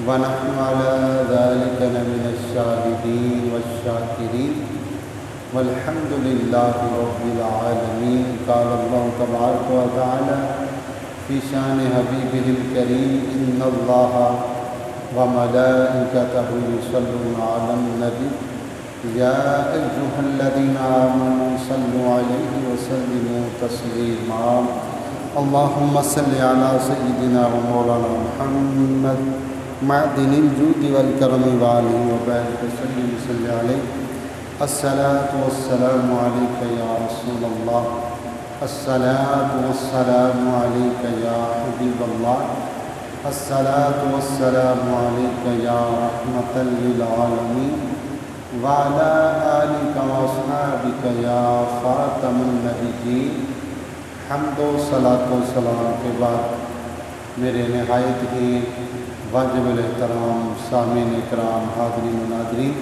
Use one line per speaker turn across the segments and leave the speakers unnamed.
ونحن على ذلك لمن الشاهدين والشاكرين والحمد لله رب العالمين. قال الله تبارك وتعالى في شان حبيبه الكريم: إن الله وملائكته يصلون على النبي يا أيها الذين آمنوا صلوا عليه وسلموا تسليما. اللهم صل على سيدنا ومولانا محمد معدن الجود والكرم وآله وبارك وسلم صل عليه. الصلاة والسلام عليك يا رسول الله، الصلاة والسلام عليك يا حبيب الله، الصلاة والسلام عليك يا رحمة للعالمين وعلى آلك وأصحابك يا خاتم النبيين. حمد و صلاۃ و سلام کے بعد میرے نہایت ہی واجب الاحترام سامعین اکرام، حاضرین و ناظرین،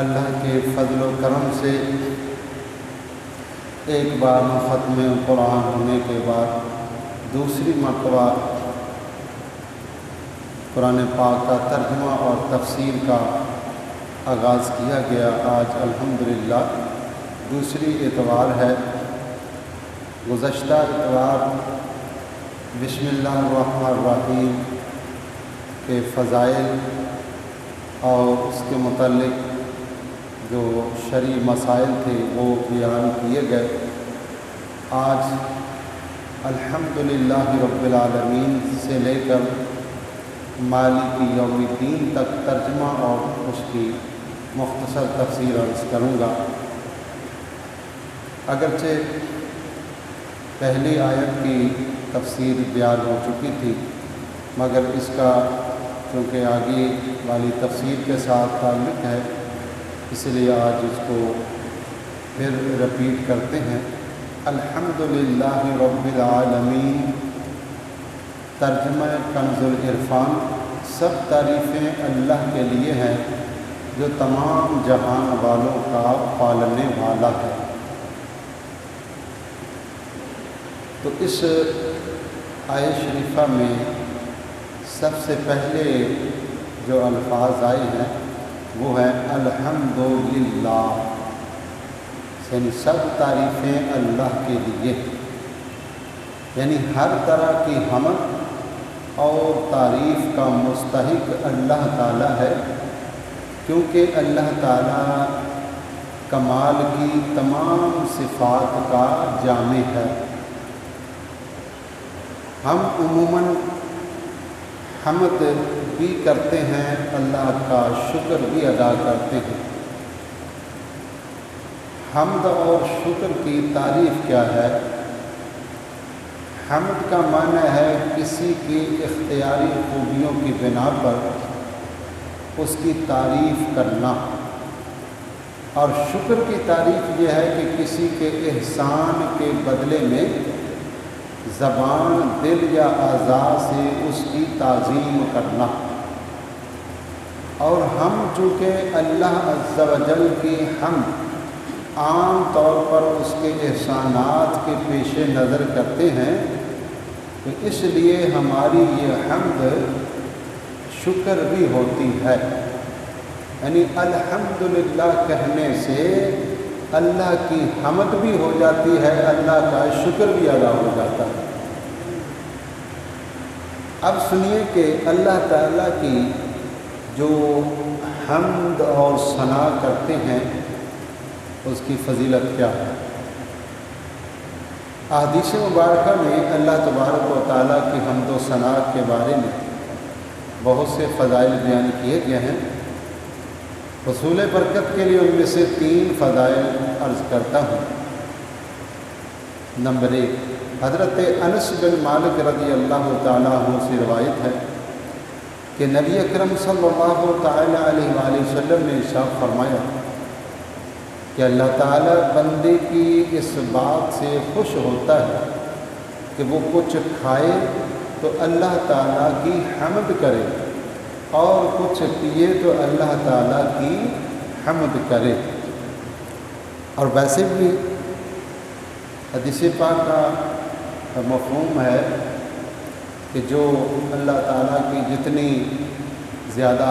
اللہ کے فضل و کرم سے ایک بار ختم قرآن ہونے کے بعد دوسری مرتبہ قرآن پاک کا ترجمہ اور تفسیر کا آغاز کیا گیا. آج الحمدللہ دوسری اتوار ہے. گزشتہ اتوار بسم اللہ الرحمن الرحیم کے فضائل اور اس کے متعلق جو شرعی مسائل تھے وہ بیان کیے گئے. آج الحمدللہ رب العالمین سے لے کر مالک یوم الدین تک ترجمہ اور اس کی مختصر تفسیر عرض کروں گا. اگرچہ پہلی آیت کی تفسیر بیان ہو چکی تھی، مگر اس کا چونکہ آگے والی تفسیر کے ساتھ تعلق ہے، اس لیے آج اس کو پھر رپیٹ کرتے ہیں. الحمدللہ رب العالمین. ترجمہ کنز العرفان. سب تعریفیں اللہ کے لیے ہیں جو تمام جہان والوں کا پالنے والا ہے. تو اس آیت شریفہ میں سب سے پہلے جو الفاظ آئے ہیں وہ ہیں الحمدللہ، یعنی سب تعریفیں اللہ کے لیے، یعنی ہر طرح کی حمد اور تعریف کا مستحق اللہ تعالیٰ ہے، کیونکہ اللہ تعالیٰ کمال کی تمام صفات کا جامع ہے. ہم عموماً حمد بھی کرتے ہیں، اللہ کا شکر بھی ادا کرتے ہیں. حمد اور شکر کی تعریف کیا ہے؟ حمد کا معنی ہے کسی کی اختیاری خوبیوں کی بنا پر اس کی تعریف کرنا، اور شکر کی تعریف یہ ہے کہ کسی کے احسان کے بدلے میں زبان، دل یا اعضاء سے اس کی تعظیم کرنا. اور ہم چونکہ اللہ عز و جل کی حمد عام طور پر اس کے احسانات کے پیش نظر کرتے ہیں، تو اس لیے ہماری یہ حمد شکر بھی ہوتی ہے. یعنی الحمدللہ کہنے سے اللہ کی حمد بھی ہو جاتی ہے، اللہ کا شکر بھی ادا ہو جاتا ہے. اب سنیے کہ اللہ تعالیٰ کی جو حمد اور ثنا کرتے ہیں اس کی فضیلت کیا ہے. احادیث مبارکہ میں اللہ تبارک و تعالیٰ کی حمد و ثنا کے بارے میں بہت سے فضائل بیان کیے گئے ہیں. حصول برکت کے لیے ان میں سے 3 فضائل عرض کرتا ہوں. نمبر 1، حضرت انس بن مالک رضی اللہ تعالیٰ عنہ سے روایت ہے کہ نبی اکرم صلی اللہ تعالیٰ علیہ وآلہ وسلم نے ارشاد فرمایا کہ اللہ تعالیٰ بندے کی اس بات سے خوش ہوتا ہے کہ وہ کچھ کھائے تو اللہ تعالیٰ کی حمد کرے، اور کچھ پیے تو اللہ تعالیٰ کی حمد کرے. اور ویسے بھی حدیث پاک کا مفہوم ہے کہ جو اللہ تعالیٰ کی جتنی زیادہ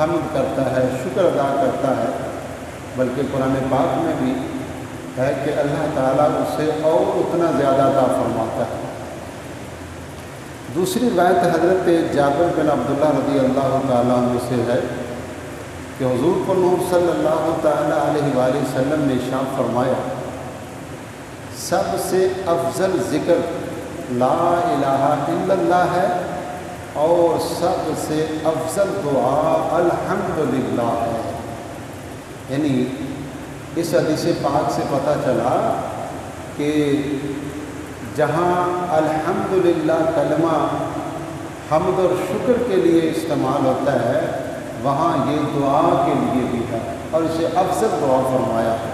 حمد کرتا ہے، شکر ادا کرتا ہے، بلکہ قرآن پاک میں بھی ہے کہ اللہ تعالیٰ اسے اور اتنا زیادہ عطا فرماتا ہے۔ دوسری روایت حضرت جابر بن عبداللہ رضی اللہ تعالیٰ عنہ سے ہے کہ حضور پر نور صلی اللہ تعالیٰ علیہ وآلہ وسلم نے ارشاد فرمایا، سب سے افضل ذکر لا الہ الا اللہ ہے اور سب سے افضل دعا الحمدللہ ہے۔ یعنی اس حدیث پاک سے پتہ چلا کہ جہاں الحمدللہ کلمہ حمد اور شکر کے لیے استعمال ہوتا ہے، وہاں یہ دعا کے لیے بھی ہے اور اسے افضل دعا فرمایا ہے۔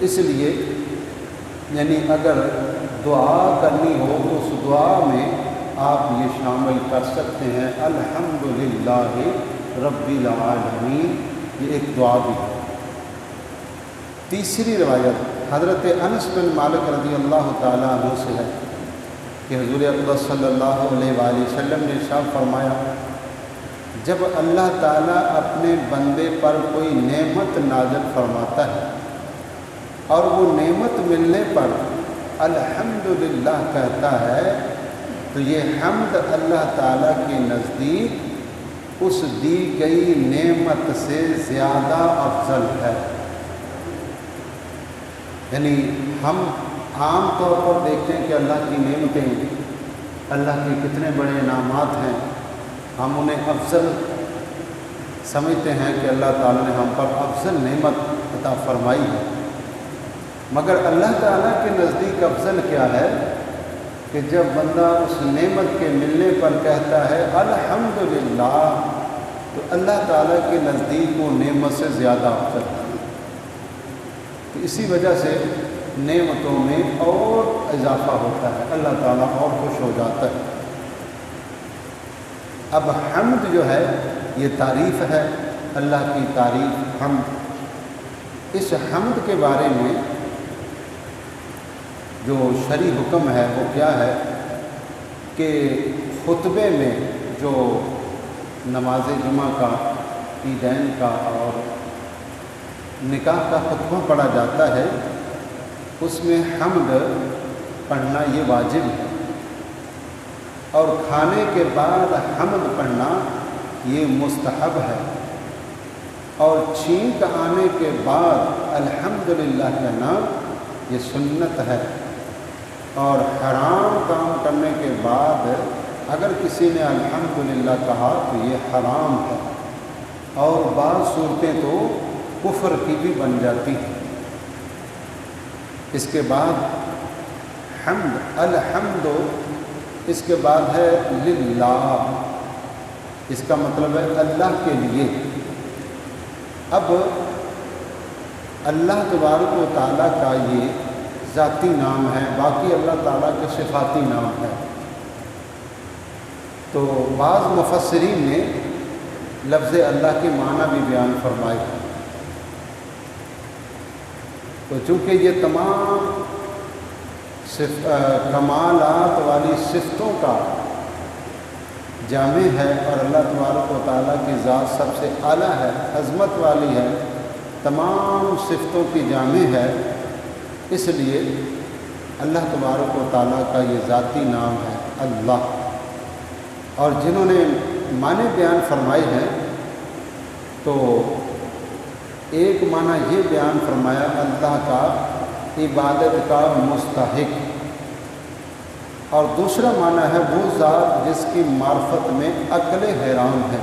اس لیے یعنی اگر دعا کرنی ہو تو اس دعا میں آپ یہ شامل کر سکتے ہیں الحمدللہ رب العالمین، یہ ایک دعا بھی ہے۔ تیسری روایت حضرت انس بن مالک رضی اللہ تعالیٰ عنہ سے ہے کہ حضور اقدس صلی اللہ علیہ وآلہ وسلم نے ارشاد فرمایا، جب اللہ تعالیٰ اپنے بندے پر کوئی نعمت نازل فرماتا ہے اور وہ نعمت ملنے پر الحمدللہ کہتا ہے تو یہ حمد اللہ تعالیٰ کے نزدیک اس دی گئی نعمت سے زیادہ افضل ہے۔ یعنی ہم عام طور پر دیکھتے ہیں کہ اللہ کی نعمتیں، اللہ کے کتنے بڑے انعامات ہیں، ہم انہیں افضل سمجھتے ہیں کہ اللہ تعالیٰ نے ہم پر افضل نعمت عطا فرمائی ہے، مگر اللہ تعالیٰ کے نزدیک افضل کیا ہے کہ جب بندہ اس نعمت کے ملنے پر کہتا ہے الحمدللہ تو اللہ تعالیٰ کے نزدیک وہ نعمت سے زیادہ افضل ہے۔ تو اسی وجہ سے نعمتوں میں اور اضافہ ہوتا ہے، اللہ تعالیٰ اور خوش ہو جاتا ہے۔ اب حمد جو ہے یہ تعریف ہے، اللہ کی تعریف حمد۔ اس حمد کے بارے میں جو شرعی حکم ہے وہ کیا ہے کہ خطبے میں جو نماز جمعہ کا، عیدین کا اور نکاح کا خطبہ پڑھا جاتا ہے، اس میں حمد پڑھنا یہ واجب ہے، اور کھانے کے بعد حمد پڑھنا یہ مستحب ہے، اور چھینک آنے کے بعد الحمدللہ کہنا یہ سنت ہے، اور حرام کام کرنے کے بعد اگر کسی نے الحمدللہ کہا تو یہ حرام ہے، اور بعض صورتیں تو کفر کی بھی بن جاتی ہے۔ اس کے بعد حمد الحمد، اس کے بعد ہے للہ، اس کا مطلب ہے اللہ کے لیے۔ اب اللہ تبارک و تعالیٰ کا یہ ذاتی نام ہے، باقی اللہ تعالیٰ کے صفاتی نام ہے۔ تو بعض مفسرین نے لفظ اللہ کے معنی بھی بیان فرمائے ہیں۔ تو چونکہ یہ تمام کمالات والی صفتوں کا جامع ہے اور اللہ تبارک و تعالیٰ کی ذات سب سے اعلیٰ ہے، عظمت والی ہے، تمام صفتوں کی جامع ہے، اس لیے اللہ تبارک و تعالیٰ کا یہ ذاتی نام ہے اللہ۔ اور جنہوں نے معنی بیان فرمائے ہیں تو ایک معنی یہ بیان فرمایا اللہ کا عبادت کا مستحق، اور دوسرا معنی ہے وہ ذات جس کی معرفت میں عقل حیران ہے،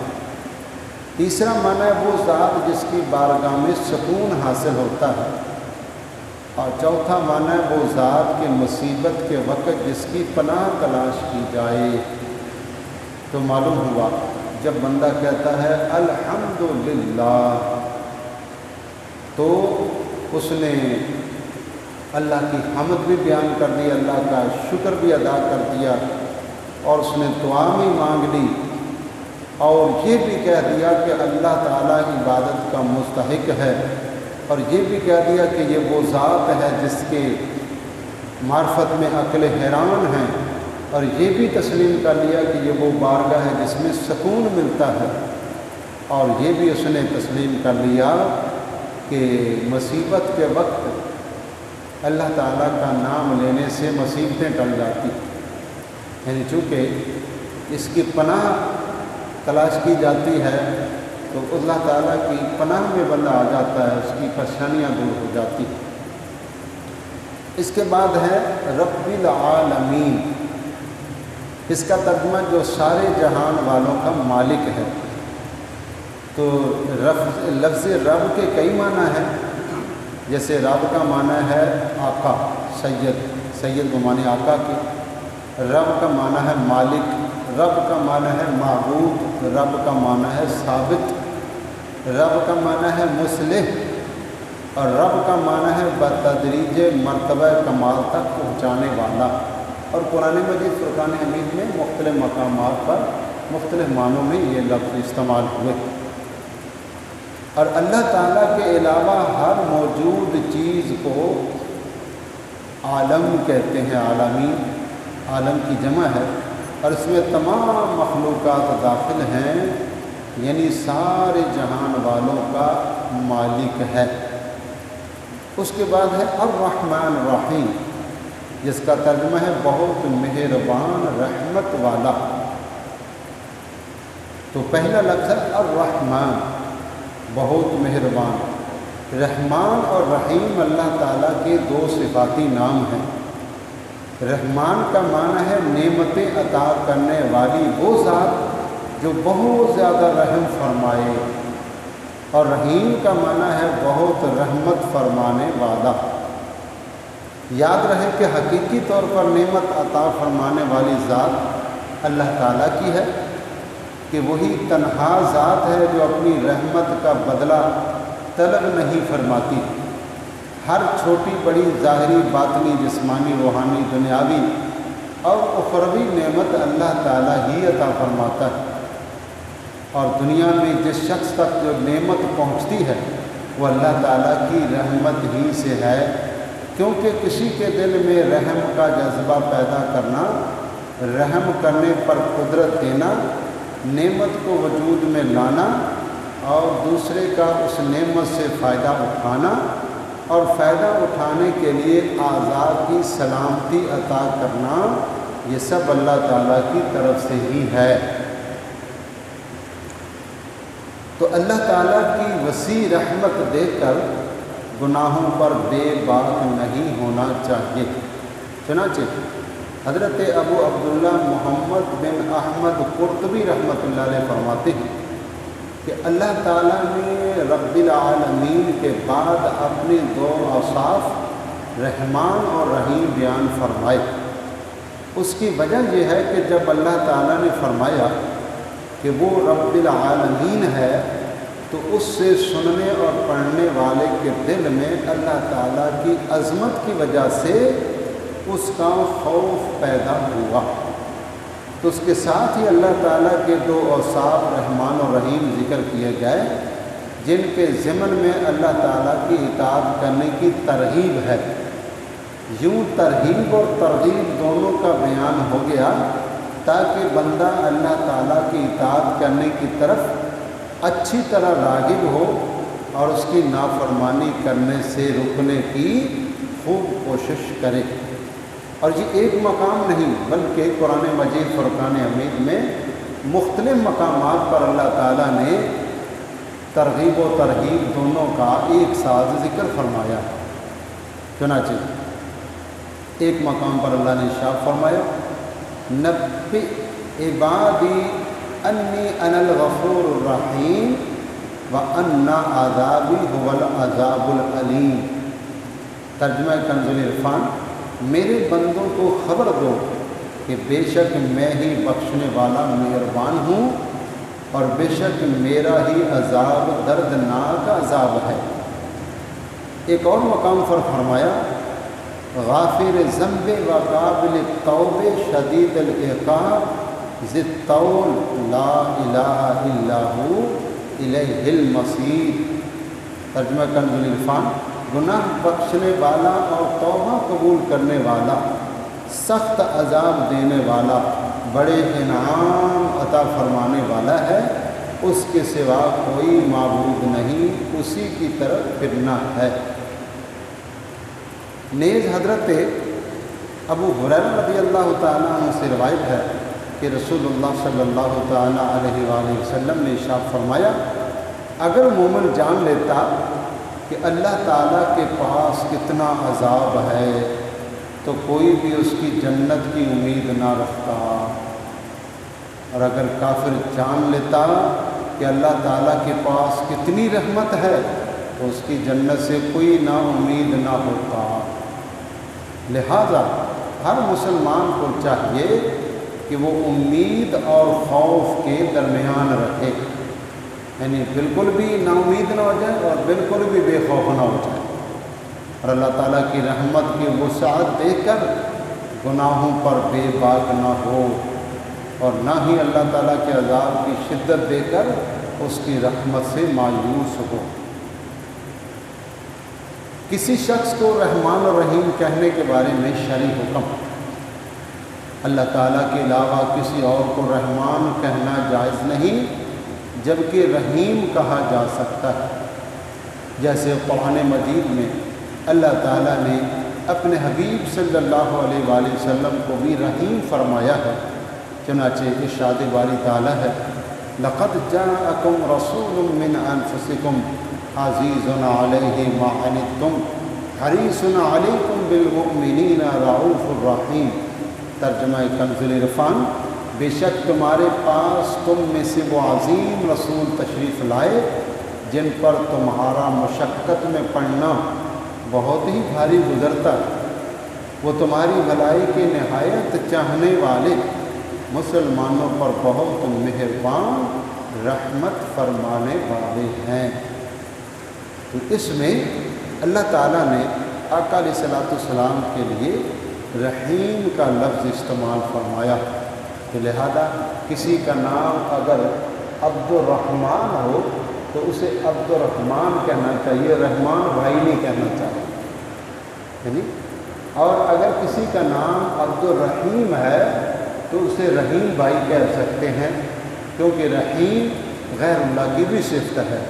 تیسرا معنی ہے وہ ذات جس کی بارگاہ میں سکون حاصل ہوتا ہے، اور چوتھا معنی ہے وہ ذات کے مصیبت کے وقت جس کی پناہ تلاش کی جائے۔ تو معلوم ہوا جب بندہ کہتا ہے الحمدللہ تو اس نے اللہ کی حمد بھی بیان کر دی، اللہ کا شکر بھی ادا کر دیا، اور اس نے دعا بھی مانگ لی، اور یہ بھی کہہ دیا کہ اللہ تعالیٰ عبادت کا مستحق ہے، اور یہ بھی کہہ دیا کہ یہ وہ ذات ہے جس کے معرفت میں عقل حیران ہیں، اور یہ بھی تسلیم کر لیا کہ یہ وہ بارگاہ ہے جس میں سکون ملتا ہے، اور یہ بھی اس نے تسلیم کر لیا کہ مصیبت کے وقت اللہ تعالیٰ کا نام لینے سے مصیبتیں ٹل جاتی، یعنی چونکہ اس کی پناہ تلاش کی جاتی ہے تو اللہ تعالیٰ کی پناہ میں بندہ آ جاتا ہے، اس کی پریشانیاں دور ہو جاتی۔ اس کے بعد ہے رب العالمین، اس کا ترجمہ جو سارے جہان والوں کا مالک ہے۔ تو لفظ رب کے کئی معنی ہیں، جیسے رب کا معنی ہے آقا، سید بمعنی آقا کی، رب کا معنی ہے مالک، رب کا معنی ہے معبود، رب کا معنی ہے ثابت، رب کا معنی ہے مصلح، اور رب کا معنی ہے بتدریج مرتبہ کمال تک پہنچانے والا۔ اور قرآن مجید فرقان حمید میں مختلف مقامات پر مختلف معنوں میں یہ لفظ استعمال ہوئے۔ اور اللہ تعالیٰ کے علاوہ ہر موجود چیز کو عالم کہتے ہیں، عالمین، عالم کی جمع ہے، اور اس میں تمام مخلوقات داخل ہیں، یعنی سارے جہان والوں کا مالک ہے۔ اس کے بعد ہے الرحمن الرحیم، جس کا ترجمہ ہے بہت مہربان رحمت والا۔ تو پہلا لفظ ہے الرحمن، بہت مہربان۔ رحمان اور رحیم اللہ تعالیٰ کے دو صفاتی نام ہیں۔ رحمان کا معنی ہے نعمتیں عطا کرنے والی وہ ذات جو بہت زیادہ رحم فرمائے، اور رحیم کا معنی ہے بہت رحمت فرمانے والا۔ یاد رہے کہ حقیقی طور پر نعمت عطا فرمانے والی ذات اللہ تعالیٰ کی ہے، کہ وہی تنہا ذات ہے جو اپنی رحمت کا بدلہ طلب نہیں فرماتی۔ ہر چھوٹی بڑی ظاہری، باطنی، جسمانی، روحانی، دنیاوی اور اخروی نعمت اللہ تعالیٰ ہی عطا فرماتا ہے، اور دنیا میں جس شخص تک جو نعمت پہنچتی ہے وہ اللہ تعالیٰ کی رحمت ہی سے ہے، کیونکہ کسی کے دل میں رحم کا جذبہ پیدا کرنا، رحم کرنے پر قدرت دینا، نعمت کو وجود میں لانا اور دوسرے کا اس نعمت سے فائدہ اٹھانا اور فائدہ اٹھانے کے لیے اعضاء کی سلامتی عطا کرنا، یہ سب اللہ تعالیٰ کی طرف سے ہی ہے۔ تو اللہ تعالیٰ کی وسیع رحمت دیکھ کر گناہوں پر بے باک نہیں ہونا چاہیے۔ چنانچہ حضرت ابو عبداللہ محمد بن احمد قرطبی رحمۃ اللہ علیہ فرماتے ہیں کہ اللہ تعالیٰ نے رب العالمین کے بعد اپنے دو اوصاف رحمان اور رحیم بیان فرمائے۔ اس کی وجہ یہ ہے کہ جب اللہ تعالیٰ نے فرمایا کہ وہ رب العالمین ہے تو اس سے سننے اور پڑھنے والے کے دل میں اللہ تعالیٰ کی عظمت کی وجہ سے اس کا خوف پیدا ہوا۔ تو اس کے ساتھ ہی اللہ تعالیٰ کے دو اوصاف رحمان و رحیم ذکر کیے گئے، جن کے ضمن میں اللہ تعالیٰ کی اطاعت کرنے کی ترغیب ہے۔ یوں ترغیب اور ترغیب دونوں کا بیان ہو گیا تاکہ بندہ اللہ تعالیٰ کی اطاعت کرنے کی طرف اچھی طرح راغب ہو اور اس کی نافرمانی کرنے سے رکنے کی خوب کوشش کرے۔ اور یہ ایک مقام نہیں بلکہ قرآن مجید فرقان حمید میں مختلف مقامات پر اللہ تعالیٰ نے ترغیب و ترغیب دونوں کا ایک ساتھ ذکر فرمایا۔ چنانچہ ایک مقام پر اللہ نے ارشاد فرمایا نبئ عبادی انی انا الغفور الرحیم وان عذابی هو العذاب العلیم۔ ترجمہ کنز العرفان، میرے بندوں کو خبر دو کہ بے شک میں ہی بخشنے والا مہربان ہوں اور بے شک میرا ہی عذاب دردناک عذاب ہے۔ ایک اور مقام پر فرمایا غافر ذنب و قابل التوب شدید العقاب ذی الطول لا الہ الا ہو الیہ المصیر۔ ترجمہ کنز العرفان، گناہ بخشنے والا اور توبہ قبول کرنے والا، سخت عذاب دینے والا، بڑے انعام عطا فرمانے والا ہے، اس کے سوا کوئی معبود نہیں، اسی کی طرف پھرنا ہے۔ نیز حضرت ابو ہریرہ رضی اللہ تعالیٰ عنہ سے روایت ہے کہ رسول اللہ صلی اللہ تعالیٰ علیہ وآلہ وسلم نے ارشاد فرمایا، اگر مومن جان لیتا کہ اللہ تعالیٰ کے پاس کتنا عذاب ہے تو کوئی بھی اس کی جنت کی امید نہ رکھتا، اور اگر کافر جان لیتا کہ اللہ تعالیٰ کے پاس کتنی رحمت ہے تو اس کی جنت سے کوئی نا امید نہ ہوتا۔ لہذا ہر مسلمان کو چاہیے کہ وہ امید اور خوف کے درمیان رہے، یعنی بالکل بھی نا امید نہ ہو جائے اور بالکل بھی بے خوف نہ ہو جائے، اور اللہ تعالیٰ کی رحمت کی وسعت دیکھ کر گناہوں پر بے باک نہ ہو، اور نہ ہی اللہ تعالیٰ کے عذاب کی شدت دے کر اس کی رحمت سے مایوس ہو۔ کسی شخص کو رحمان اور رحیم کہنے کے بارے میں شرعی حکم، اللہ تعالیٰ کے علاوہ کسی اور کو رحمان کہنا جائز نہیں، جبکہ رحیم کہا جا سکتا ہے، جیسے قرآن مجید میں اللہ تعالیٰ نے اپنے حبیب صلی اللہ علیہ وآلہ وسلم کو بھی رحیم فرمایا ہے، چنانچہ ارشاد باری تعالیٰ ہے، لَقَدْ جَاءَكُمْ رَسُولٌ مِّنْ أَنفُسِكُمْ عَزِيزٌ عَلَيْهِ مَا عَنِتُّمْ حَرِيصٌ عَلَيْكُمْ بِالْمُؤْمِنِينَ رَءُوفٌ رَحِيمٌ۔ ترجمہ کنز العرفان، بے شک تمہارے پاس تم میں سے وہ عظیم رسول تشریف لائے جن پر تمہارا مشقت میں پڑنا بہت ہی بھاری گزرتا، وہ تمہاری بھلائی کے نہایت چاہنے والے، مسلمانوں پر بہت مہربان، رحمت فرمانے والے ہیں۔ تو اس میں اللہ تعالیٰ نے آقا علیہ الصلوۃ والسلام کے لیے رحیم کا لفظ استعمال فرمایا، تو لہذا کسی کا نام اگر عبد الرحمن ہو تو اسے عبد الرحمن کہنا چاہیے، رحمان بھائی نہیں کہنا چاہیے، یعنی اور اگر کسی کا نام عبد الرحیم ہے تو اسے رحیم بھائی کہہ سکتے ہیں، کیونکہ رحیم غیر اللہ کی بھی صفت ہے،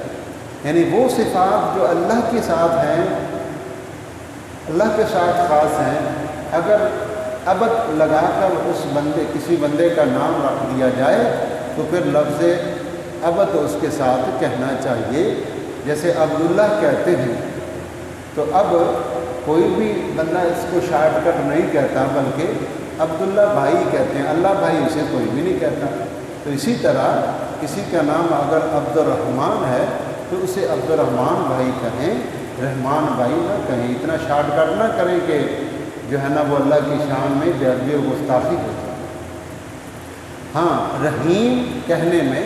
یعنی وہ صفات جو اللہ کے ساتھ ہیں، اللہ کے ساتھ خاص ہیں، اگر ابد لگا کر اس کسی بندے کا نام رکھ دیا جائے تو پھر لفظ ابد اس کے ساتھ کہنا چاہیے، جیسے عبداللہ کہتے ہیں تو اب کوئی بھی بندہ اس کو شارٹ کٹ نہیں کہتا بلکہ عبداللہ بھائی کہتے ہیں، اللہ بھائی اسے کوئی بھی نہیں کہتا۔ تو اسی طرح کسی کا نام اگر عبد الرحمن ہے تو اسے عبد الرحمن بھائی کہیں، رحمان بھائی نہ کہیں، اتنا شارٹ کٹ نہ کریں کہ جو ہے نا وہ اللہ کی شان میں بے ادبی و گستاخی ہو جائے۔ ہاں، رحیم کہنے میں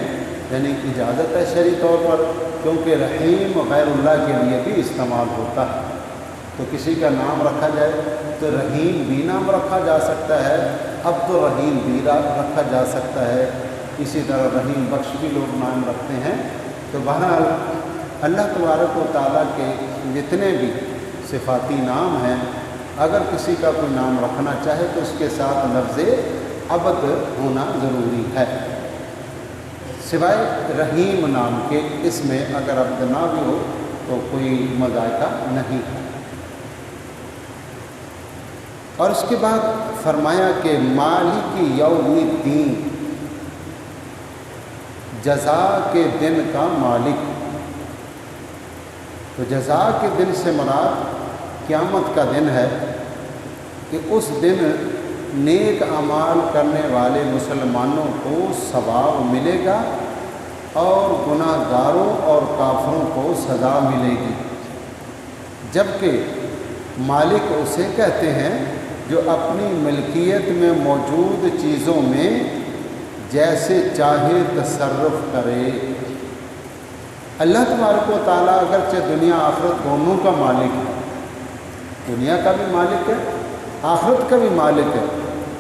یعنی اجازت ہے شرعی طور پر، کیونکہ رحیم غیر اللہ کے لیے بھی استعمال ہوتا ہے، تو کسی کا نام رکھا جائے تو رحیم بھی نام رکھا جا سکتا ہے، عبد الرحیم بھی رکھا جا سکتا ہے، اسی طرح رحیم بخش بھی لوگ نام رکھتے ہیں۔ تو بہرحال اللہ تبارک و تعالیٰ کے جتنے بھی صفاتی نام ہیں، اگر کسی کا کوئی نام رکھنا چاہے تو اس کے ساتھ لفظ عبد ہونا ضروری ہے، سوائے رحیم نام کے، اس میں اگر عبد نہ بھی ہو تو کوئی مذائقہ نہیں ہے۔ اور اس کے بعد فرمایا کہ مالک یوم الدین، جزا کے دن کا مالک۔ تو جزا کے دن سے مراد قیامت کا دن ہے کہ اس دن نیک اعمال کرنے والے مسلمانوں کو ثواب ملے گا اور گناہ گاروں اور کافروں کو سزا ملے گی، جبکہ مالک اسے کہتے ہیں جو اپنی ملکیت میں موجود چیزوں میں جیسے چاہے تصرف کرے۔ اللہ تبارک و تعالیٰ اگرچہ دنیا آخرت دونوں کا مالک ہے، دنیا کا بھی مالک ہے، آخرت کا بھی مالک ہے،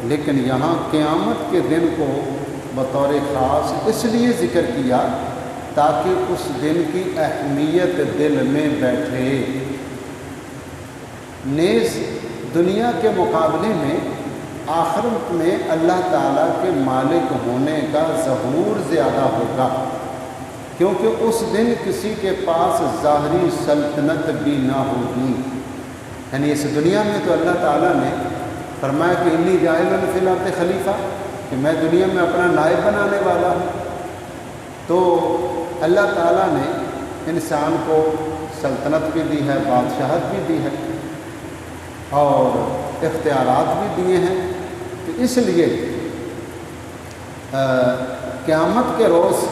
لیکن یہاں قیامت کے دن کو بطور خاص اس لیے ذکر کیا تاکہ اس دن کی اہمیت دل میں بیٹھے۔ نیز دنیا کے مقابلے میں آخرت میں اللہ تعالیٰ کے مالک ہونے کا ظہور زیادہ ہوگا، کیونکہ اس دن کسی کے پاس ظاہری سلطنت بھی نہ ہوگی۔ یعنی اس دنیا میں تو اللہ تعالیٰ نے فرمایا کہ انی جاعل فی الارض خلیفہ، کہ میں دنیا میں اپنا نائب بنانے والا ہوں۔ تو اللہ تعالیٰ نے انسان کو سلطنت بھی دی ہے، بادشاہت بھی دی ہے اور اختیارات بھی دیے ہیں۔ تو اس لیے قیامت کے روز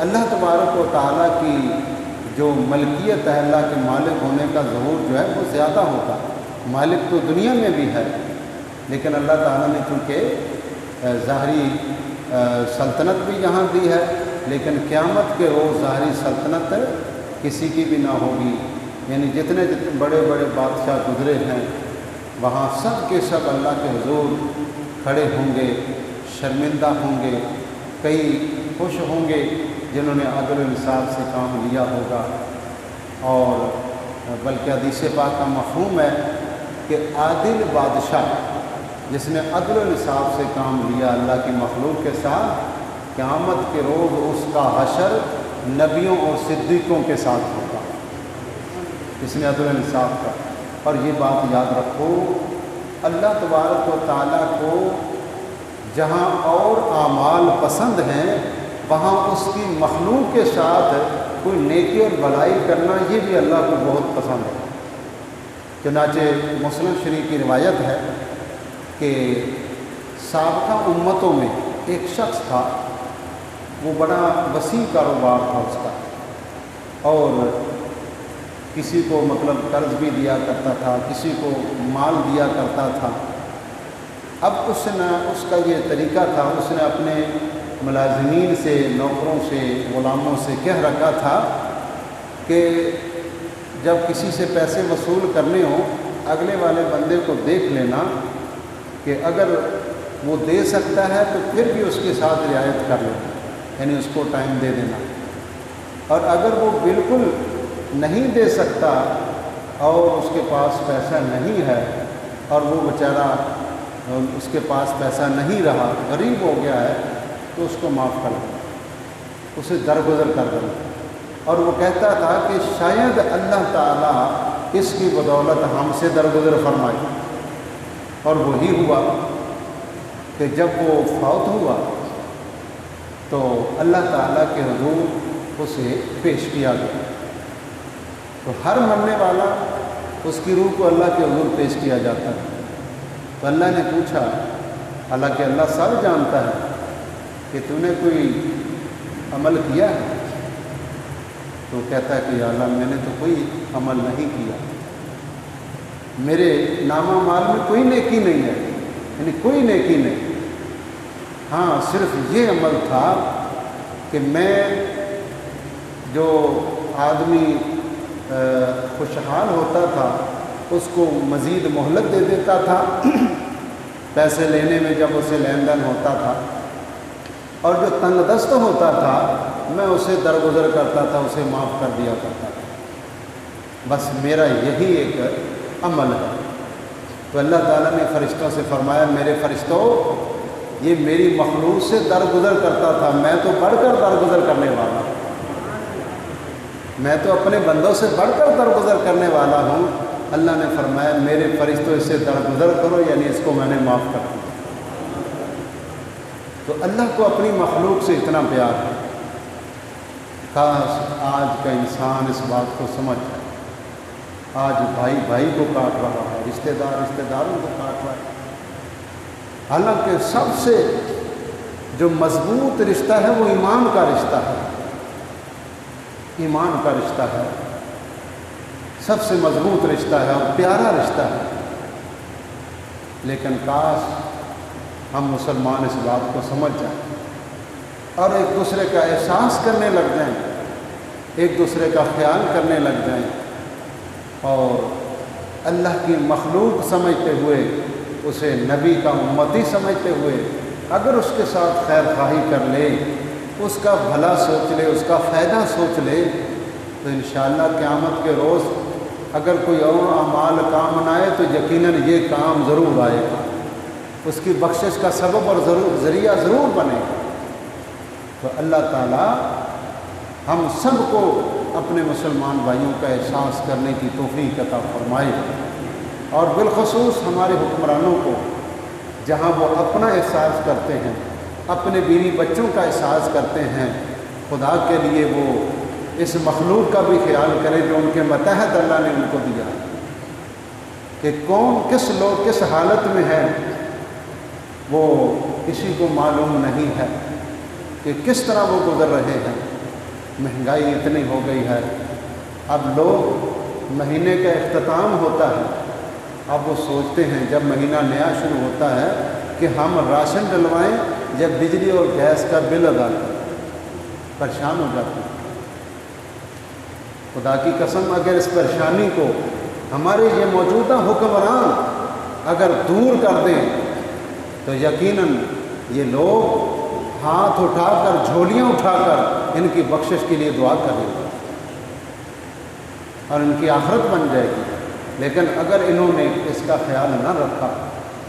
اللہ تبارک و تعالیٰ کی جو ملکیت ہے، اللہ کے مالک ہونے کا ظہور جو ہے وہ زیادہ ہوگا۔ مالک تو دنیا میں بھی ہے، لیکن اللہ تعالیٰ نے چونکہ ظاہری سلطنت بھی یہاں دی ہے، لیکن قیامت کے روز ظاہری سلطنت کسی کی بھی نہ ہوگی۔ یعنی جتنے بڑے بڑے بادشاہ گزرے ہیں وہاں سب کے سب اللہ کے حضور کھڑے ہوں گے، شرمندہ ہوں گے، کئی خوش ہوں گے جنہوں نے عدل و انصاف سے کام لیا ہوگا۔ اور بلکہ حدیث پاک کا مفہوم ہے کہ عادل بادشاہ جس نے عدل و انصاف سے کام لیا اللہ کی مخلوق کے ساتھ، قیامت کے روز اس کا حشر نبیوں اور صدیقوں کے ساتھ ہوگا، جس نے عدل و انصاف کا۔ اور یہ بات یاد رکھو، اللہ تبارک و تعالیٰ کو جہاں اور اعمال پسند ہیں وہاں اس کی مخلوق کے ساتھ کوئی نیکی اور بھلائی کرنا یہ بھی اللہ کو بہت پسند ہے۔ چنانچہ مسلم شریف کی روایت ہے کہ سابقہ امتوں میں ایک شخص تھا، وہ بڑا وسیع کاروبار تھا اس کا، اور کسی کو مطلب قرض بھی دیا کرتا تھا، کسی کو مال دیا کرتا تھا۔ اب اس کا یہ طریقہ تھا، اس نے اپنے ملازمین سے، نوکروں سے، غلاموں سے کہہ رکھا تھا کہ جب کسی سے پیسے وصول کرنے ہوں اگلے والے بندے کو دیکھ لینا کہ اگر وہ دے سکتا ہے تو پھر بھی اس کے ساتھ رعایت کر لینا، یعنی اس کو ٹائم دے دینا، اور اگر وہ بالکل نہیں دے سکتا اور اس کے پاس پیسہ نہیں ہے اور وہ بیچارہ اس کے پاس پیسہ نہیں رہا، غریب ہو گیا ہے، تو اس کو معاف کر دیں، اسے درگزر کر دیں۔ اور وہ کہتا تھا کہ شاید اللہ تعالیٰ اس کی بدولت ہم سے درگزر فرمائے، اور وہی ہوا کہ جب وہ فوت ہوا تو اللہ تعالیٰ کے حضور اسے پیش کیا گیا۔ تو ہر مرنے والا اس کی روح کو اللہ کے حضور پیش کیا جاتا ہے۔ تو اللہ نے پوچھا، حالانکہ اللہ سب جانتا ہے، کہ تو نے کوئی عمل کیا ہے؟ تو کہتا ہے کہ یا اللہ میں نے تو کوئی عمل نہیں کیا، میرے نامہ مال میں کوئی نیکی نہیں ہے، یعنی کوئی نیکی نہیں، ہاں صرف یہ عمل تھا کہ میں جو آدمی خوشحال ہوتا تھا اس کو مزید مہلت دے دیتا تھا پیسے لینے میں جب اسے لین دین ہوتا تھا، اور جو تنگ دست ہوتا تھا میں اسے درگزر کرتا تھا، اسے معاف کر دیا کرتا تھا، بس میرا یہی ایک عمل ہے۔ تو اللہ تعالیٰ نے فرشتوں سے فرمایا، میرے فرشتوں یہ میری مخلوق سے درگزر کرتا تھا، میں تو بڑھ کر درگزر کرنے والا ہوں، میں تو اپنے بندوں سے بڑھ کر درگزر کرنے والا ہوں۔ اللہ نے فرمایا میرے فرشتوں اس سے درگزر کرو، یعنی اس کو میں نے معاف کر دیا۔ تو اللہ کو اپنی مخلوق سے اتنا پیار ہے، کاش آج کا انسان اس بات کو سمجھ جائے۔ آج بھائی بھائی کو کاٹ رہا ہے، رشتہ دار رشتہ داروں کو کاٹ رہا ہے، حالانکہ سب سے جو مضبوط رشتہ ہے وہ ایمان کا رشتہ ہے، ایمان کا رشتہ ہے، سب سے مضبوط رشتہ ہے اور پیارا رشتہ ہے۔ لیکن کاش ہم مسلمان اس بات کو سمجھ جائیں اور ایک دوسرے کا احساس کرنے لگ جائیں، ایک دوسرے کا خیال کرنے لگ جائیں، اور اللہ کی مخلوق سمجھتے ہوئے، اسے نبی کا امتی سمجھتے ہوئے اگر اس کے ساتھ خیر خواہی کر لے، اس کا بھلا سوچ لے، اس کا فائدہ سوچ لے، تو انشاءاللہ قیامت کے روز اگر کوئی اور اعمال کام نہ آئے تو یقیناً یہ کام ضرور آئے گا۔ اس کی بخشش کا سبب اور ذریعہ ضرور بنے گا۔ تو اللہ تعالیٰ ہم سب کو اپنے مسلمان بھائیوں کا احساس کرنے کی توفیق عطا فرمائے، اور بالخصوص ہمارے حکمرانوں کو جہاں وہ اپنا احساس کرتے ہیں، اپنے بیوی بچوں کا احساس کرتے ہیں، خدا کے لیے وہ اس مخلوق کا بھی خیال کرے جو ان کے متحد اللہ نے ان کو دیا، کہ کون کس لوگ کس حالت میں ہے وہ کسی کو معلوم نہیں ہے، کہ کس طرح وہ گزر رہے ہیں۔ مہنگائی اتنی ہو گئی ہے، اب لوگ مہینے کا اختتام ہوتا ہے، اب وہ سوچتے ہیں جب مہینہ نیا شروع ہوتا ہے کہ ہم راشن ڈلوائیں جب بجلی اور گیس کا بل ادا کریں، پریشان ہو جاتے ہیں۔ خدا کی قسم اگر اس پریشانی کو ہمارے یہ موجودہ حکمران اگر دور کر دیں تو یقیناً یہ لوگ ہاتھ اٹھا کر جھولیاں اٹھا کر ان کی بخشش کے لیے دعا کریں گے اور ان کی آخرت بن جائے گی۔ لیکن اگر انہوں نے اس کا خیال نہ رکھا،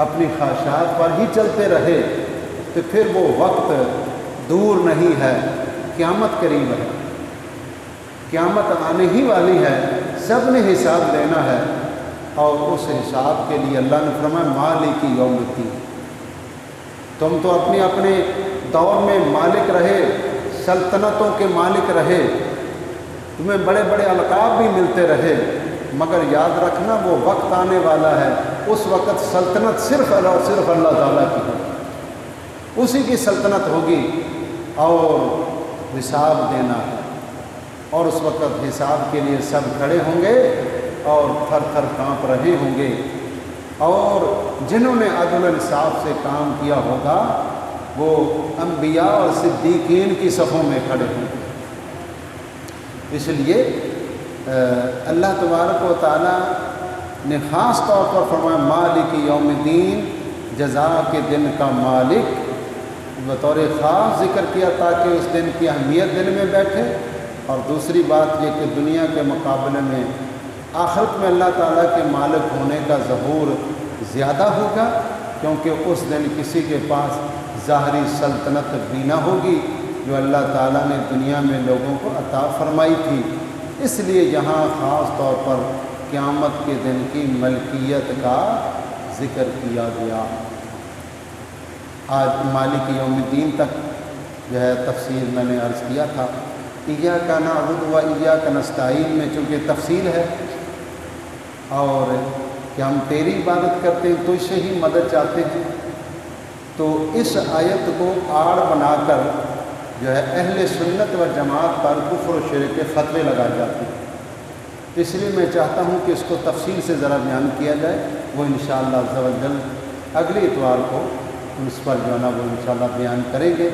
اپنی خواہشات پر ہی چلتے رہے، تو پھر وہ وقت دور نہیں ہے، قیامت قریب ہے، قیامت آنے ہی والی ہے، سب نے حساب لینا ہے، اور اس حساب کے لیے اللہ نے فرمایا مالک یوم الدین۔ تم تو اپنے اپنے دور میں مالک رہے، سلطنتوں کے مالک رہے، تمہیں بڑے بڑے القاب بھی ملتے رہے، مگر یاد رکھنا وہ وقت آنے والا ہے، اس وقت سلطنت صرف اللہ تعالیٰ کی ہے، اسی کی سلطنت ہوگی، اور حساب دینا ہے، اور اس وقت حساب کے لیے سب کھڑے ہوں گے اور تھر تھر کانپ رہے ہوں گے، اور جنہوں نے عدل و انصاف سے کام کیا ہوگا وہ انبیاء اور صدیقین کی صفوں میں کھڑے ہوں گے۔ اس لیے اللہ تبارک و تعالیٰ نے خاص طور پر فرمایا مالک یوم الدین، جزا کے دن کا مالک، بطور خاص ذکر کیا تاکہ اس دن کی اہمیت دل میں بیٹھے، اور دوسری بات یہ کہ دنیا کے مقابلے میں آخرت میں اللہ تعالیٰ کے مالک ہونے کا ظہور زیادہ ہوگا، کیونکہ اس دن کسی کے پاس ظاہری سلطنت بھی نہ ہوگی جو اللہ تعالیٰ نے دنیا میں لوگوں کو عطا فرمائی تھی۔ اس لیے یہاں خاص طور پر قیامت کے دن کی ملکیت کا ذکر کیا گیا۔ آج مالک یوم الدین تک جو ہے تفصیل میں نے عرض کیا تھا، ایاک نعبد و ایاک نستعین میں چونکہ تفصیل ہے، اور کہ ہم تیری عبادت کرتے ہیں، تجھ سے ہی مدد چاہتے ہیں، تو اس آیت کو آڑ بنا کر جو ہے اہل سنت و جماعت پر کفر و شرک کے فتوے لگائے جاتے ہیں۔ اس لیے میں چاہتا ہوں کہ اس کو تفصیل سے ذرا بیان کیا جائے، وہ انشاءاللہ عز و جل اگلی اتوار کو اس پر جو ہے نا وہ انشاءاللہ بیان کریں گے۔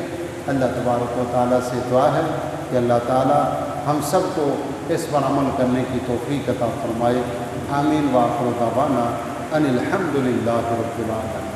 اللہ تبارک و تعالیٰ سے دعا ہے کہ اللہ تعالیٰ ہم سب کو اس پر عمل کرنے کی توفیق عطا فرمائے۔ آمین۔ وآخر دعوانا ان الحمد للہ رب العالمین۔